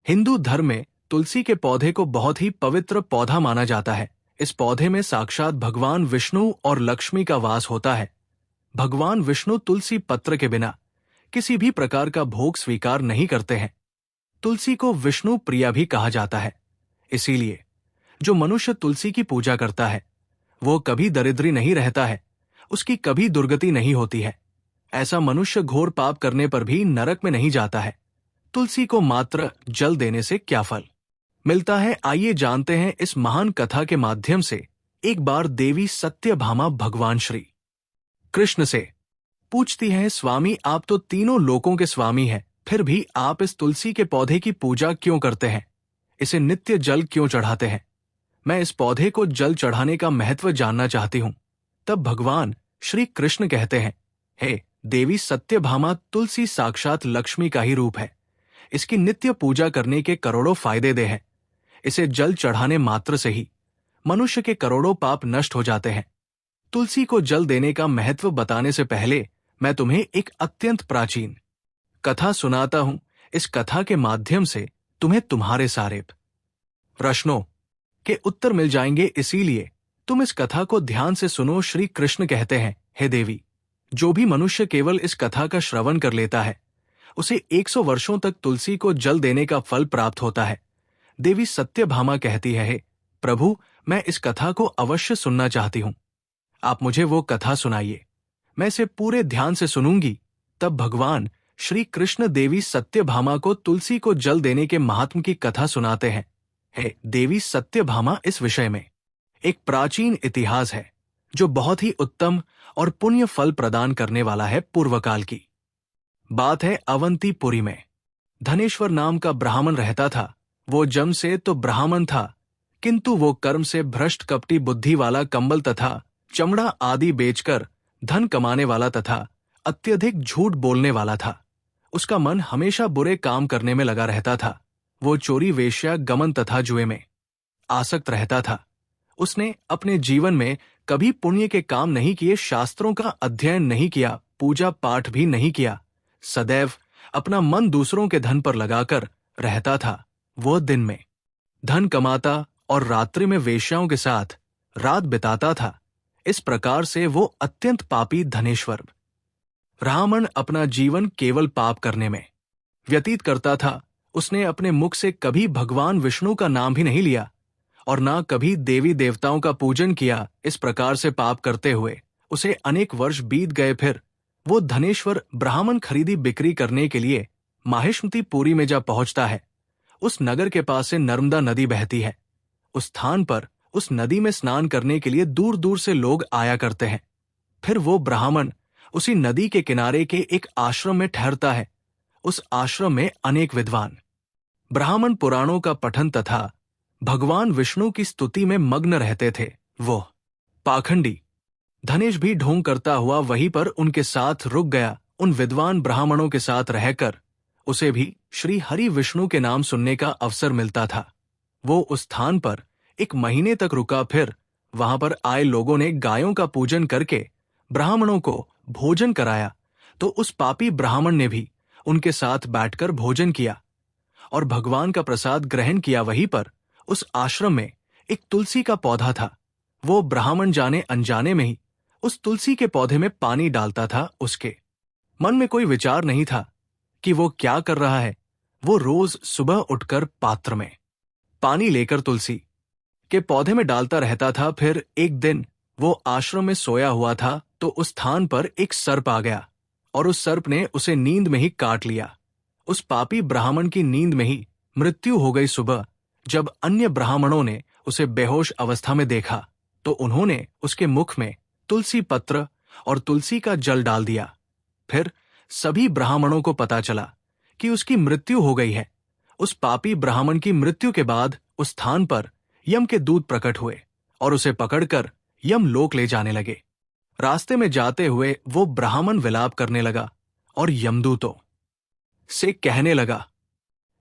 हिंदू धर्म में तुलसी के पौधे को बहुत ही पवित्र पौधा माना जाता है। इस पौधे में साक्षात भगवान विष्णु और लक्ष्मी का वास होता है। भगवान विष्णु तुलसी पत्र के बिना किसी भी प्रकार का भोग स्वीकार नहीं करते हैं। तुलसी को विष्णु प्रिया भी कहा जाता है। इसीलिए जो मनुष्य तुलसी की पूजा करता है वो कभी दरिद्री नहीं रहता है, उसकी कभी दुर्गति नहीं होती है। ऐसा मनुष्य घोर पाप करने पर भी नरक में नहीं जाता है। तुलसी को मात्र जल देने से क्या फल मिलता है, आइए जानते हैं इस महान कथा के माध्यम से। एक बार देवी सत्यभामा भगवान श्री कृष्ण से पूछती हैं, स्वामी आप तो तीनों लोकों के स्वामी हैं, फिर भी आप इस तुलसी के पौधे की पूजा क्यों करते हैं? इसे नित्य जल क्यों चढ़ाते हैं? मैं इस पौधे को जल चढ़ाने का महत्व जानना चाहती हूं। तब भगवान श्री कृष्ण कहते हैं, हे देवी सत्यभामा, तुलसी साक्षात लक्ष्मी का ही रूप है। इसकी नित्य पूजा करने के करोड़ों फायदे दे हैं। इसे जल चढ़ाने मात्र से ही मनुष्य के करोड़ों पाप नष्ट हो जाते हैं। तुलसी को जल देने का महत्व बताने से पहले मैं तुम्हें एक अत्यंत प्राचीन कथा सुनाता हूं। इस कथा के माध्यम से तुम्हें तुम्हारे सारे प्रश्नों के उत्तर मिल जाएंगे, इसीलिए तुम इस कथा को ध्यान से सुनो। श्री कृष्ण कहते हैं, हे देवी, जो भी मनुष्य केवल इस कथा का श्रवण कर लेता है उसे 100 वर्षों तक तुलसी को जल देने का फल प्राप्त होता है। देवी सत्यभामा कहती है, हे प्रभु, मैं इस कथा को अवश्य सुनना चाहती हूं। आप मुझे वो कथा सुनाइए, मैं इसे पूरे ध्यान से सुनूंगी। तब भगवान श्री कृष्ण देवी सत्यभामा को तुलसी को जल देने के महात्म की कथा सुनाते हैं। हे देवी सत्यभामा, इस विषय में एक प्राचीन इतिहास है जो बहुत ही उत्तम और पुण्य फल प्रदान करने वाला है। पूर्वकाल की बात है, अवंतीपुरी में धनेश्वर नाम का ब्राह्मण रहता था। वो जन्म से तो ब्राह्मण था, किंतु वो कर्म से भ्रष्ट कपटी बुद्धि वाला, कंबल तथा चमड़ा आदि बेचकर धन कमाने वाला तथा अत्यधिक झूठ बोलने वाला था। उसका मन हमेशा बुरे काम करने में लगा रहता था। वो चोरी, वेश्या, गमन तथा जुए में आसक्त रहता था। उसने अपने जीवन में कभी पुण्य के काम नहीं किए, शास्त्रों का अध्ययन नहीं किया, पूजा पाठ भी नहीं किया। सदैव अपना मन दूसरों के धन पर लगाकर रहता था। वो दिन में धन कमाता और रात्रि में वेश्याओं के साथ रात बिताता था। इस प्रकार से वो अत्यंत पापी धनेश्वर ब्राह्मण अपना जीवन केवल पाप करने में व्यतीत करता था। उसने अपने मुख से कभी भगवान विष्णु का नाम भी नहीं लिया और ना कभी देवी देवताओं का पूजन किया। इस प्रकार से पाप करते हुए उसे अनेक वर्ष बीत गए। फिर वो धनेश्वर ब्राह्मण खरीदी बिक्री करने के लिए माहिष्मतीपुरी में जा पहुंचता है। उस नगर के पास से नर्मदा नदी बहती है। उस स्थान पर उस नदी में स्नान करने के लिए दूर दूर से लोग आया करते हैं। फिर वो ब्राह्मण उसी नदी के किनारे के एक आश्रम में ठहरता है। उस आश्रम में अनेक विद्वान ब्राह्मण पुराणों का पठन तथा भगवान विष्णु की स्तुति में मग्न रहते थे। वो पाखंडी धनेश भी ढोंग करता हुआ वहीं पर उनके साथ रुक गया। उन विद्वान ब्राह्मणों के साथ रहकर उसे भी श्री हरि विष्णु के नाम सुनने का अवसर मिलता था। वो उस स्थान पर 1 महीने तक रुका। फिर वहां पर आए लोगों ने गायों का पूजन करके ब्राह्मणों को भोजन कराया, तो उस पापी ब्राह्मण ने भी उनके साथ बैठकर भोजन किया और भगवान का प्रसाद ग्रहण किया। वहीं पर उस आश्रम में एक तुलसी का पौधा था। वो ब्राह्मण जाने अनजाने में ही उस तुलसी के पौधे में पानी डालता था। उसके मन में कोई विचार नहीं था कि वो क्या कर रहा है। वो रोज सुबह उठकर पात्र में पानी लेकर तुलसी के पौधे में डालता रहता था। फिर एक दिन वो आश्रम में सोया हुआ था तो उस स्थान पर एक सर्प आ गया और उस सर्प ने उसे नींद में ही काट लिया। उस पापी ब्राह्मण की नींद में ही मृत्यु हो गई। सुबह जब अन्य ब्राह्मणों ने उसे बेहोश अवस्था में देखा तो उन्होंने उसके मुख में तुलसी पत्र और तुलसी का जल डाल दिया। फिर सभी ब्राह्मणों को पता चला कि उसकी मृत्यु हो गई है। उस पापी ब्राह्मण की मृत्यु के बाद उस स्थान पर यम के दूत प्रकट हुए और उसे पकड़कर यम लोक ले जाने लगे। रास्ते में जाते हुए वो ब्राह्मण विलाप करने लगा और यमदूतों से कहने लगा,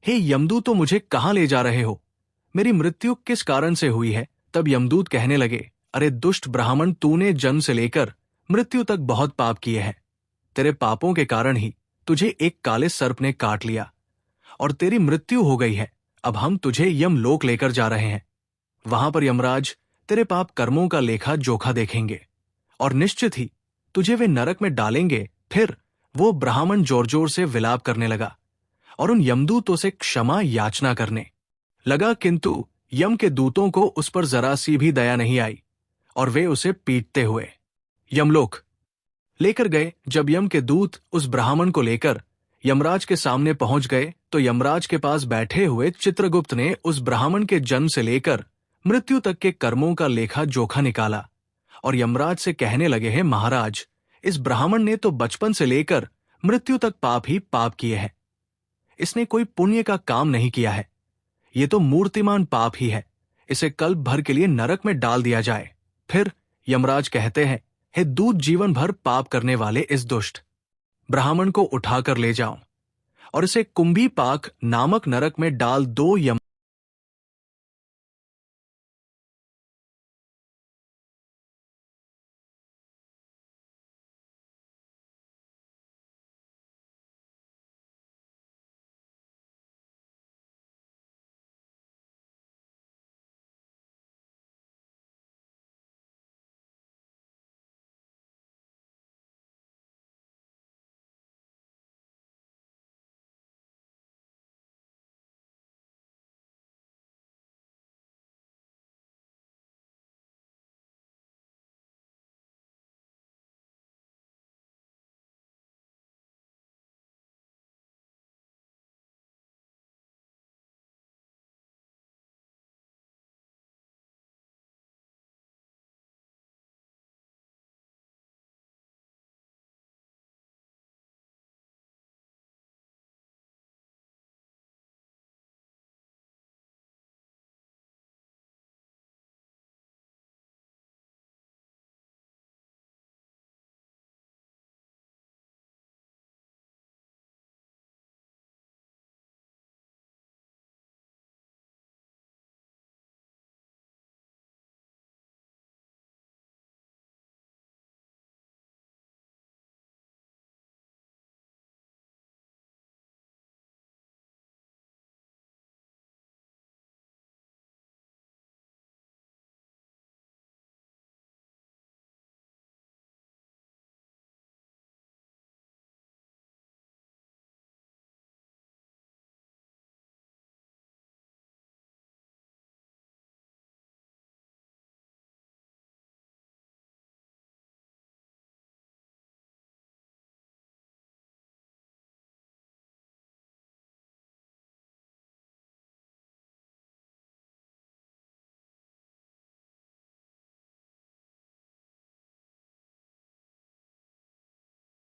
हे यमदूतों, मुझे कहां ले जा रहे हो? मेरी मृत्यु किस कारण से हुई है? तब यमदूत कहने लगे, अरे दुष्ट ब्राह्मण, तूने जन्म से लेकर मृत्यु तक बहुत पाप किए हैं। तेरे पापों के कारण ही तुझे एक काले सर्प ने काट लिया और तेरी मृत्यु हो गई है। अब हम तुझे यमलोक लेकर जा रहे हैं। वहां पर यमराज तेरे पाप कर्मों का लेखा जोखा देखेंगे और निश्चित ही तुझे वे नरक में डालेंगे। फिर वो ब्राह्मण जोर जोर से विलाप करने लगा और उन यमदूतों से क्षमा याचना करने लगा, किंतु यम के दूतों को उस पर जरा सी भी दया नहीं आई और वे उसे पीटते हुए यमलोक लेकर गए। जब यम के दूत उस ब्राह्मण को लेकर यमराज के सामने पहुंच गए तो यमराज के पास बैठे हुए चित्रगुप्त ने उस ब्राह्मण के जन्म से लेकर मृत्यु तक के कर्मों का लेखा जोखा निकाला और यमराज से कहने लगे हैं, महाराज, इस ब्राह्मण ने तो बचपन से लेकर मृत्यु तक पाप ही पाप किए हैं। इसने कोई पुण्य का काम नहीं किया है। ये तो मूर्तिमान पाप ही है। इसे कल्प भर के लिए नरक में डाल दिया जाए। फिर यमराज कहते हैं, हे दूत, जीवन भर पाप करने वाले इस दुष्ट ब्राह्मण को उठाकर ले जाओ और इसे कुंभी पाक नामक नरक में डाल दो।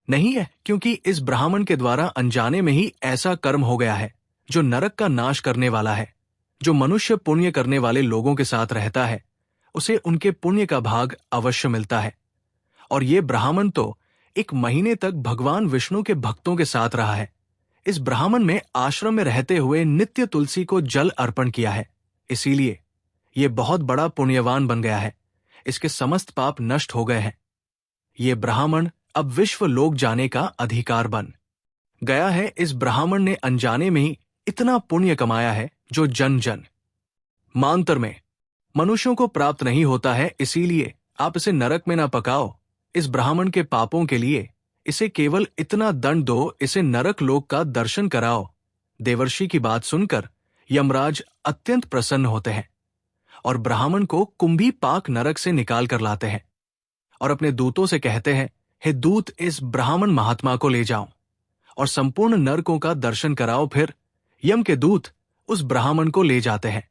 नहीं है, क्योंकि इस ब्राह्मण के द्वारा अनजाने में ही ऐसा कर्म हो गया है जो नरक का नाश करने वाला है। जो मनुष्य पुण्य करने वाले लोगों के साथ रहता है उसे उनके पुण्य का भाग अवश्य मिलता है। और ये ब्राह्मण तो 1 महीने तक भगवान विष्णु के भक्तों के साथ रहा है। इस ब्राह्मण में आश्रम में रहते हुए नित्य तुलसी को जल अर्पण किया है, इसीलिए ये बहुत बड़ा पुण्यवान बन गया है। इसके समस्त पाप नष्ट हो गए हैं। ये ब्राह्मण अब विश्व लोक जाने का अधिकार बन गया है। इस ब्राह्मण ने अनजाने में ही इतना पुण्य कमाया है जो जन जन मांतर में मनुष्यों को प्राप्त नहीं होता है। इसीलिए आप इसे नरक में ना पकाओ। इस ब्राह्मण के पापों के लिए इसे केवल इतना दंड दो, इसे नरक लोक का दर्शन कराओ। देवर्षि की बात सुनकर यमराज अत्यंत प्रसन्न होते हैं और ब्राह्मण को कुंभी पाक नरक से निकाल कर लाते हैं और अपने दूतों से कहते हैं, हे दूत, इस ब्राह्मण महात्मा को ले जाओ और संपूर्ण नरकों का दर्शन कराओ। फिर यम के दूत उस ब्राह्मण को ले जाते हैं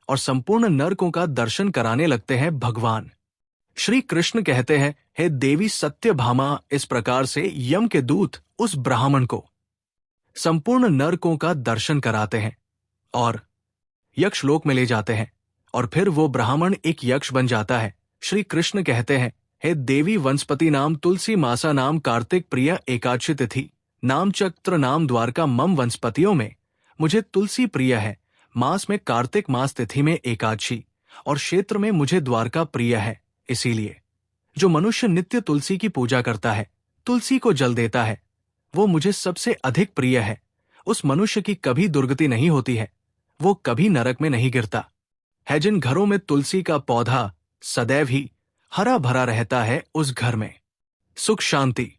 और संपूर्ण नरकों का दर्शन कराने लगते हैं। भगवान श्री कृष्ण कहते हैं, हे देवी सत्यभामा, इस प्रकार से यम के दूत उस ब्राह्मण को संपूर्ण नरकों का दर्शन कराते हैं और यक्षलोक में ले जाते हैं और फिर वो ब्राह्मण एक यक्ष बन जाता है। श्री कृष्ण कहते हैं, हे देवी वनस्पति नाम तुलसी मासा नाम कार्तिक प्रिय एकादशी तिथि नाम चक्र नाम द्वारका मम वनस्पतियों में मुझे तुलसी प्रिय है। मास में कार्तिक मास तिथि में एकादशी और क्षेत्र में मुझे द्वारका प्रिय है। इसीलिए जो मनुष्य नित्य तुलसी की पूजा करता है, तुलसी को जल देता है, वो मुझे सबसे अधिक प्रिय है उस मनुष्य की कभी दुर्गति नहीं होती है, वो कभी नरक में नहीं गिरता है। जिन घरों में तुलसी का पौधा सदैव ही हरा भरा रहता है, उस घर में सुख शांति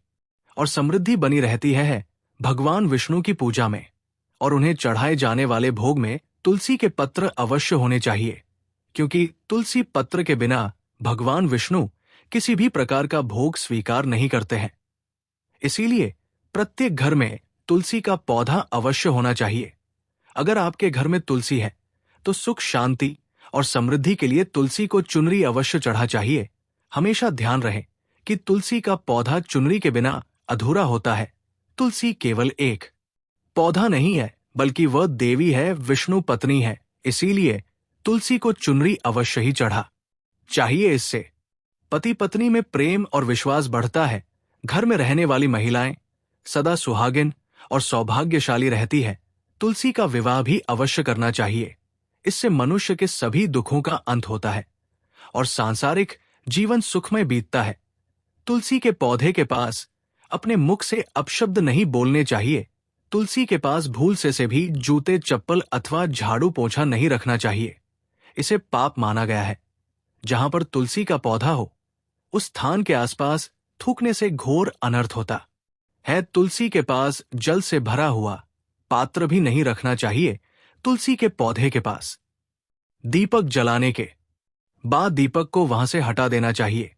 और समृद्धि बनी रहती है। भगवान विष्णु की पूजा में और उन्हें चढ़ाए जाने वाले भोग में तुलसी के पत्र अवश्य होने चाहिए, क्योंकि तुलसी पत्र के बिना भगवान विष्णु किसी भी प्रकार का भोग स्वीकार नहीं करते हैं। इसीलिए प्रत्येक घर में तुलसी का पौधा अवश्य होना चाहिए। अगर आपके घर में तुलसी है तो सुख शांति और समृद्धि के लिए तुलसी को चुनरी अवश्य चढ़ा चाहिए। हमेशा ध्यान रहे कि तुलसी का पौधा चुनरी के बिना अधूरा होता है। तुलसी केवल एक पौधा नहीं है, बल्कि वह देवी है, विष्णु पत्नी है। इसीलिए तुलसी को चुनरी अवश्य ही चढ़ा चाहिए। इससे पति पत्नी में प्रेम और विश्वास बढ़ता है। घर में रहने वाली महिलाएं सदा सुहागिन और सौभाग्यशाली रहती है। तुलसी का विवाह भी अवश्य करना चाहिए। इससे मनुष्य के सभी दुखों का अंत होता है और सांसारिक जीवन सुखमय बीतता है। तुलसी के पौधे के पास अपने मुख से अपशब्द नहीं बोलने चाहिए। तुलसी के पास भूल से भी जूते चप्पल अथवा झाड़ू पोंछा नहीं रखना चाहिए। इसे पाप माना गया है। जहां पर तुलसी का पौधा हो, उस स्थान के आसपास थूकने से घोर अनर्थ होता है। तुलसी के पास जल से भरा हुआ पात्र भी नहीं रखना चाहिए। तुलसी के पौधे के पास दीपक जलाने के बाद दीपक को वहां से हटा देना चाहिए,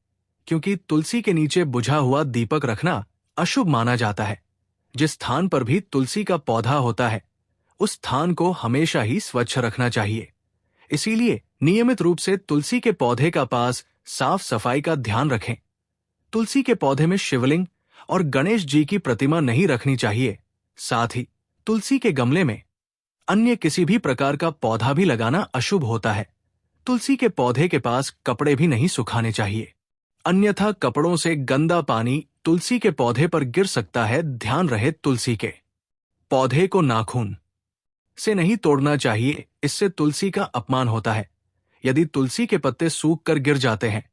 क्योंकि तुलसी के नीचे बुझा हुआ दीपक रखना अशुभ माना जाता है। जिस स्थान पर भी तुलसी का पौधा होता है, उस स्थान को हमेशा ही स्वच्छ रखना चाहिए। इसीलिए नियमित रूप से तुलसी के पौधे का पास साफ सफाई का ध्यान रखें। तुलसी के पौधे में शिवलिंग और गणेश जी की प्रतिमा नहीं रखनी चाहिए। साथ ही तुलसी के गमले में अन्य किसी भी प्रकार का पौधा भी लगाना अशुभ होता है। तुलसी के पौधे के पास कपड़े भी नहीं सुखाने चाहिए, अन्यथा कपड़ों से गंदा पानी तुलसी के पौधे पर गिर सकता है। ध्यान रहे, तुलसी के पौधे को नाखून से नहीं तोड़ना चाहिए, इससे तुलसी का अपमान होता है। यदि तुलसी के पत्ते सूख कर गिर जाते हैं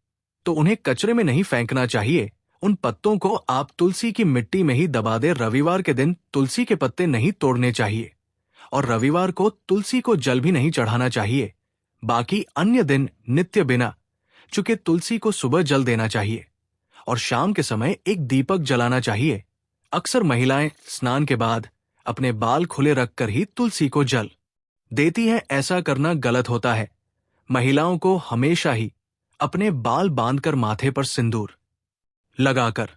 तो उन्हें कचरे में नहीं फेंकना चाहिए। उन पत्तों को आप तुलसी की मिट्टी में ही दबा दें। रविवार के दिन तुलसी के पत्ते नहीं तोड़ने चाहिए और रविवार को तुलसी को जल भी नहीं चढ़ाना चाहिए। बाकी अन्य दिन नित्य बिना चुके तुलसी को सुबह जल देना चाहिए और शाम के समय एक दीपक जलाना चाहिए। अक्सर महिलाएं स्नान के बाद अपने बाल खुले रखकर ही तुलसी को जल देती हैं। ऐसा करना गलत होता है। महिलाओं को हमेशा ही अपने बाल बांधकर माथे पर सिंदूर लगाकर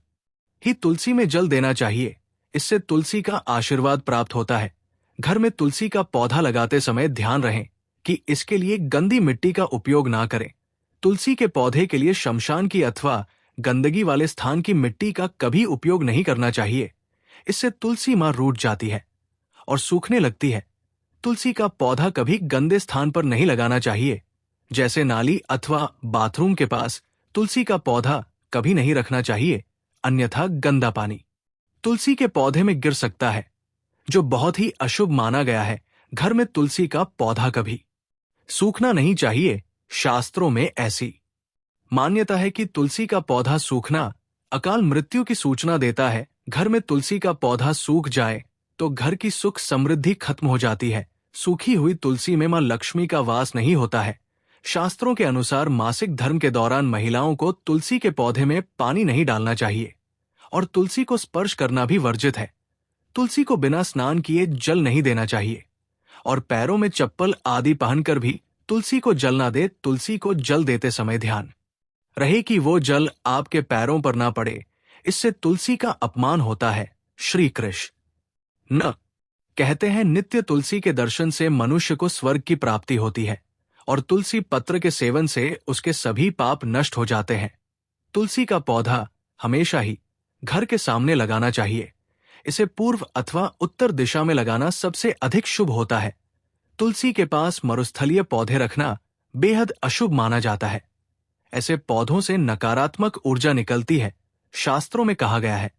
ही तुलसी में जल देना चाहिए। इससे तुलसी का आशीर्वाद प्राप्त होता है। घर में तुलसी का पौधा लगाते समय ध्यान रहे कि इसके लिए गंदी मिट्टी का उपयोग ना करें। तुलसी के पौधे के लिए शमशान की अथवा गंदगी वाले स्थान की मिट्टी का कभी उपयोग नहीं करना चाहिए। इससे तुलसी मां रूठ जाती है और सूखने लगती है। तुलसी का पौधा कभी गंदे स्थान पर नहीं लगाना चाहिए, जैसे नाली अथवा बाथरूम के पास तुलसी का पौधा कभी नहीं रखना चाहिए, अन्यथा गंदा पानी तुलसी के पौधे में गिर सकता है, जो बहुत ही अशुभ माना गया है। घर में तुलसी का पौधा कभी सूखना नहीं चाहिए। शास्त्रों में ऐसी मान्यता है कि तुलसी का पौधा सूखना अकाल मृत्यु की सूचना देता है। घर में तुलसी का पौधा सूख जाए तो घर की सुख समृद्धि खत्म हो जाती है। सूखी हुई तुलसी में मां लक्ष्मी का वास नहीं होता है। शास्त्रों के अनुसार मासिक धर्म के दौरान महिलाओं को तुलसी के पौधे में पानी नहीं डालना चाहिए और तुलसी को स्पर्श करना भी वर्जित है। तुलसी को बिना स्नान किए जल नहीं देना चाहिए और पैरों में चप्पल आदि पहनकर भी तुलसी को जल ना दे। तुलसी को जल देते समय ध्यान रहे कि वो जल आपके पैरों पर ना पड़े, इससे तुलसी का अपमान होता है। श्री कृष्ण न कहते हैं, नित्य तुलसी के दर्शन से मनुष्य को स्वर्ग की प्राप्ति होती है और तुलसी पत्र के सेवन से उसके सभी पाप नष्ट हो जाते हैं। तुलसी का पौधा हमेशा ही घर के सामने लगाना चाहिए। इसे पूर्व अथवा उत्तर दिशा में लगाना सबसे अधिक शुभ होता है। तुलसी के पास मरुस्थलीय पौधे रखना बेहद अशुभ माना जाता है। ऐसे पौधों से नकारात्मक ऊर्जा निकलती है। शास्त्रों में कहा गया है,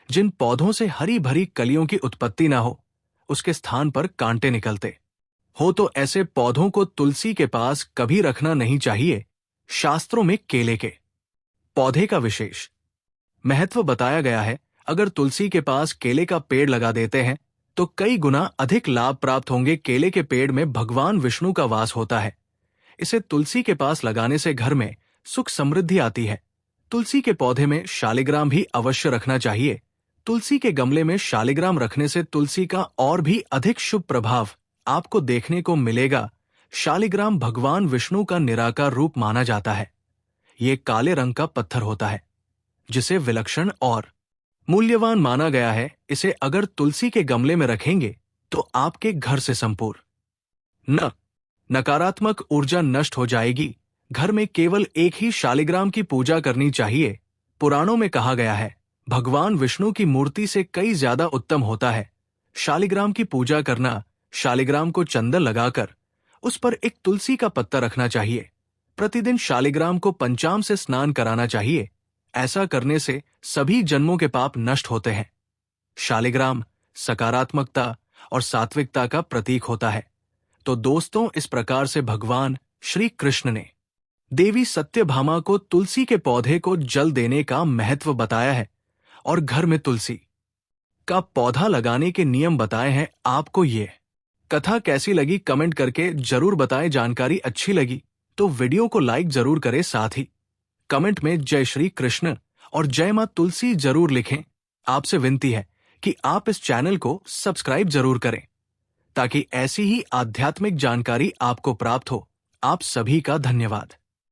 जिन पौधों से हरी भरी कलियों की उत्पत्ति ना हो, उसके स्थान पर कांटे निकलते हो तो ऐसे पौधों को तुलसी के पास कभी रखना नहीं चाहिए। शास्त्रों में केले के पौधे का विशेष महत्व बताया गया है। अगर तुलसी के पास केले का पेड़ लगा देते हैं तो कई गुना अधिक लाभ प्राप्त होंगे। केले के पेड़ में भगवान विष्णु का वास होता है। इसे तुलसी के पास लगाने से घर में सुख समृद्धि आती है। तुलसी के पौधे में शालिग्राम भी अवश्य रखना चाहिए। तुलसी के गमले में शालिग्राम रखने से तुलसी का और भी अधिक शुभ प्रभाव आपको देखने को मिलेगा। शालिग्राम भगवान विष्णु का निराकार रूप माना जाता है। ये काले रंग का पत्थर होता है जिसे विलक्षण और मूल्यवान माना गया है। इसे अगर तुलसी के गमले में रखेंगे तो आपके घर से संपूर्ण नकारात्मक ऊर्जा नष्ट हो जाएगी। घर में केवल एक ही शालिग्राम की पूजा करनी चाहिए। पुराणों में कहा गया है, भगवान विष्णु की मूर्ति से कई ज्यादा उत्तम होता है शालिग्राम की पूजा करना। शालिग्राम को चंदन लगाकर उस पर एक तुलसी का पत्ता रखना चाहिए। प्रतिदिन शालिग्राम को पंचामृत से स्नान कराना चाहिए। ऐसा करने से सभी जन्मों के पाप नष्ट होते हैं। शालिग्राम सकारात्मकता और सात्विकता का प्रतीक होता है। तो दोस्तों, इस प्रकार से भगवान श्री कृष्ण ने देवी सत्यभामा को तुलसी के पौधे को जल देने का महत्व बताया है और घर में तुलसी का पौधा लगाने के नियम बताए हैं। आपको ये कथा कैसी लगी कमेंट करके जरूर बताएं। जानकारी अच्छी लगी तो वीडियो को लाइक जरूर करें। साथ ही कमेंट में जय श्री कृष्ण और जय मां तुलसी जरूर लिखें। आपसे विनती है कि आप इस चैनल को सब्सक्राइब जरूर करें ताकि ऐसी ही आध्यात्मिक जानकारी आपको प्राप्त हो। आप सभी का धन्यवाद।